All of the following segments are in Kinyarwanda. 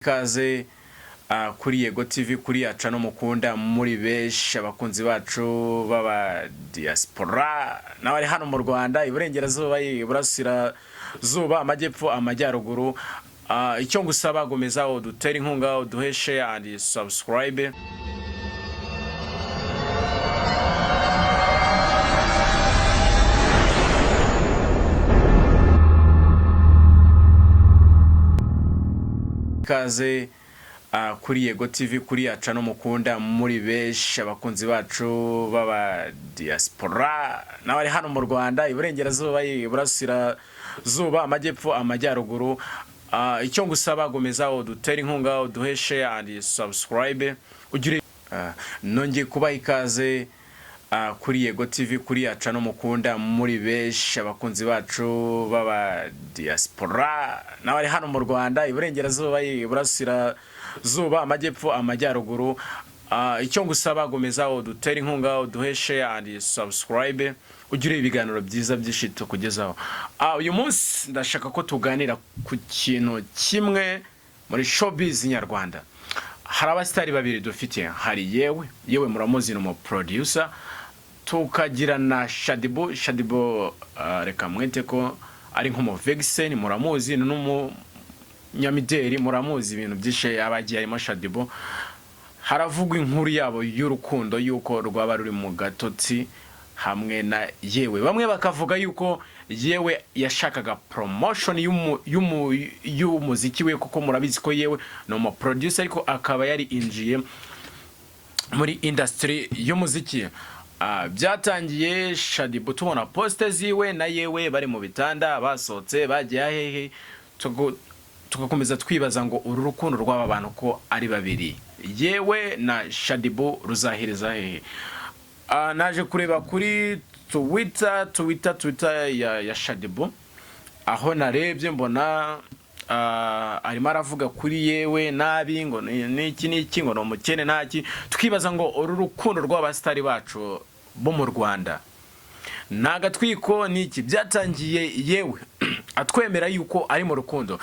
Ikaze kuri Yego TV kuri yacu no mukunda muri benshi abakunzi bacu baba diaspora n'abari hano mu Rwanda iburengerazuba iburasira zuba amajyepfo amajyaruguru icyo ngusaba gomeza udutera inkunga uduhe share and subscribe. Ikaze kuri Yego TV kuri yacu no mukunda muri benshi abakunzi bacu baba diaspora n'abari hano mu Rwanda iburengerazuba iburasira zuba amajyepfo amajyaruguru icyo ngusaba gomeza udutera inkunga uduhe share and subscribe ugire nongeye kuba ikaze kuri Yego TV kuri yacu no mukunda muri benshi abakunzi bacu baba diaspora n'abari hano mu Rwanda iburengerazuba iburasira zuba amajyepfo amajyaruguru icyo ngusaba gomeza udutera inkunga uduhe share and subscribe ugire ibiganiro byiza byishito kugezaho. Uyu munsi ndashaka ko tuganira ku kintu kimwe muri showbiz nyarwanda. Hari abastari babiri dufite, hari yewe muramuzi no producer, tukagira na shaddybo reka mwete ko ari nko mu vexen muramuzi no nyamideri muramuzi ibintu byishe abagiye arimo shaddybo. Haravugwa inkuru yabo y'urukundo yuko rwaba ruri mu gatotsi hamwe na yewe, bamwe bakavuga yuko yewe yashakaga promotion y'umuziki we kuko murabizi ko yewe no mu producer ariko akaba yari injiye muri industry y'umuziki. Byatangiye shaddybo tubona poste ziwe na yewe bari mu bitanda basohotse bagiye hehe, tugakomeza twibaza ngo uru rukundo rw'aba bantu ko ari babiri yewe na shaddybo ruzahereza hehe. Naje kureba kuri Twitter ya shaddybo, aho narebye mbona arimo aravuga kuri yewe nabi ngo niki ngo no mukene ntaki, tukibaza ngo uru rukundo rw'abastari bacu bo mu Rwanda nagatwiko niki. Byatangiye yewe atwemera yuko ari mu rukundo,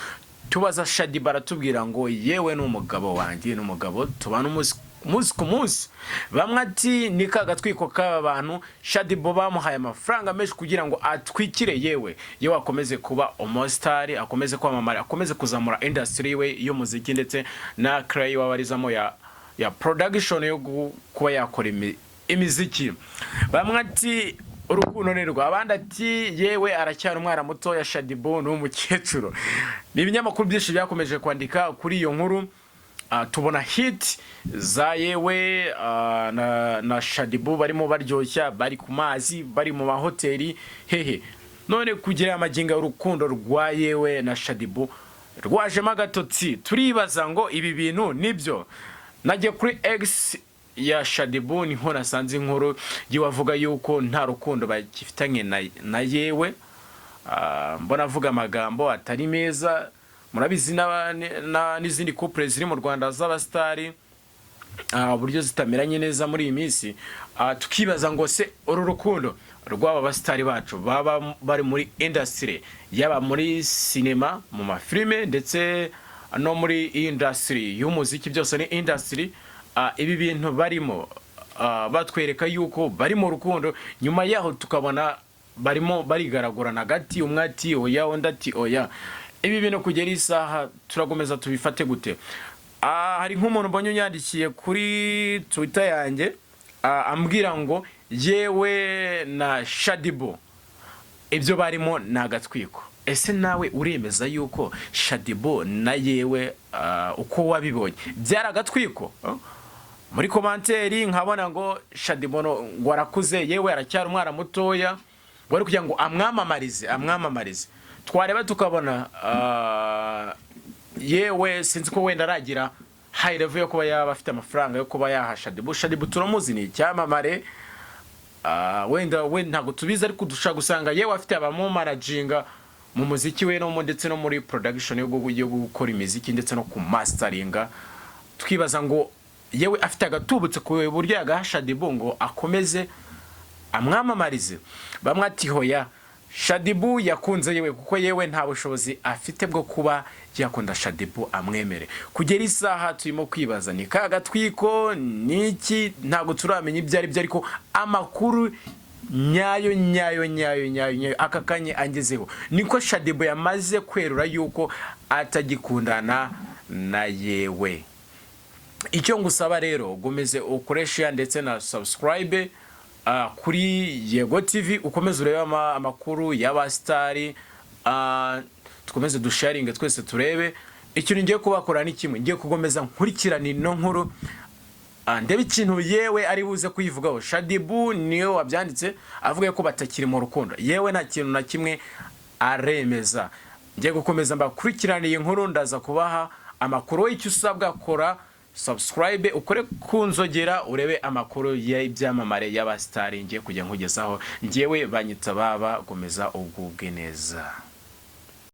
tubaza shaddybo aratubwira ngo yewe n'umugabo wanjye n'umugabo tubana umunsi ku munsi. Bamwe ati ni kagatwiko k'aba bantu, shaddybo bamuhaye amafaranga menshi kugira ngo atwikire yewe akomeze kuba umustari, akomeze kwamamara, akomeze kuzamura industry we y'umuziki ndetse na Kray wabarizamo ya production yo kuba yakora imiziki. Bamwe ati urukundo nirwo, abandi ati yewe aracyari umwana muto ya shaddybo n'umukecuru. Ni ibinyamakuru byinshi byakomeje kwandika kuri iyo nkuru. Tubona hit za yewe na shaddybo barimo baryoshya, bari ku mazi, bari mu mahoteli hehe. None kugira amaginga urukundo rwa yewe na shaddybo rwajemo agatotsi, turibaza ngo ibi bintu nibyo. Najye kuri X ya shaddybo niho nasanze inkuru yiwavuga yuko nta rukundo bakifitanye na yewe. Mbona avuga amagambo atari meza. Murabizi n'izindi couple ziri mu Rwanda z'abastari uburyo zitameranye neza muri iyi minsi. Tukibaza ngo se uru rukundo rw'aba bastari bacu baba bari muri industry, yaba muri cinema mu mafilme ndetse no muri industry y'umuziki, byose ni industry. Ibi bintu barimo batwereka yuko bari mu rukundo, nyuma yaho tukabona barimo barigaragurana gati, umwe ati oya undi ati oya. Ibi bintu kugera isaha turagomeza tubifate gute? Hari nk'umuntu mbonye yandikiye kuri Twitter yanjye ambwira ngo yewe na shaddybo ibyo barimo nagatwiko. Ese nawe uremeza yuko shaddybo na yewe uko wabibonye byaragatwiko? Muri commentaire nkabona ngo shaddybo ngo arakuze, yewe aracyari umwana mutoya, ngo ari kugira ngo amwamamarize. Twareba tukabona yewe sinzi ko wenda aragira high level yo kuba yaba afite amafaranga yo kuba yaha shaddybo turamuzi ni icyamamare. Wenda ntago tubiza ariko dushaka gusanga yewe afite abamumanaginga mu muziki we no ndetse no muri production yo gukora imiziki ndetse no ku masteringa. Tukibaza ngo yewe afite agatubutse ku buryo yagaha shaddybo ngo akomeze amwamamarize. Bamwe ati hoya Shaddybo yakunze yewe kuko yewe nta bushobozi afite bwo kuba yakunda Shaddybo amwemere. Kugera isaha turimo kwibaza ni kagatwiko niki, ntago turamenya ibyo ari byo, ariko amakuru nyayo akakanye angezeho niko Shaddybo yamaze kwerura yuko atagikundana na yewe. Icyo ngusaba rero gomeze ukoresha ndetse na subscribe kuri Yego TV, ukomeze urebe amakuru y'abastari, tukomeze dusharinge twese turebe. Ikintu ngiye kubakora ni kimwe, ngiye kugomeza nkurikirana ino nkuru, ndebe ikintu yewe ari buze kuyivugaho. Shaddybo niyo wabyanditse avuga ko batakiri mu rukundo, yewe nta kintu na kimwe aremeza. Ngiye gukomeza mbakurikirana iyi nkuru, ndaza kubaha amakuru. Icyo usabwa kora subscribe, ukore kunzogera urebe amakuru y'ibyamamare y'abastari ngiye kujya nkugezaho. Ngewe banyita baba, gomeza ubwubwe neza.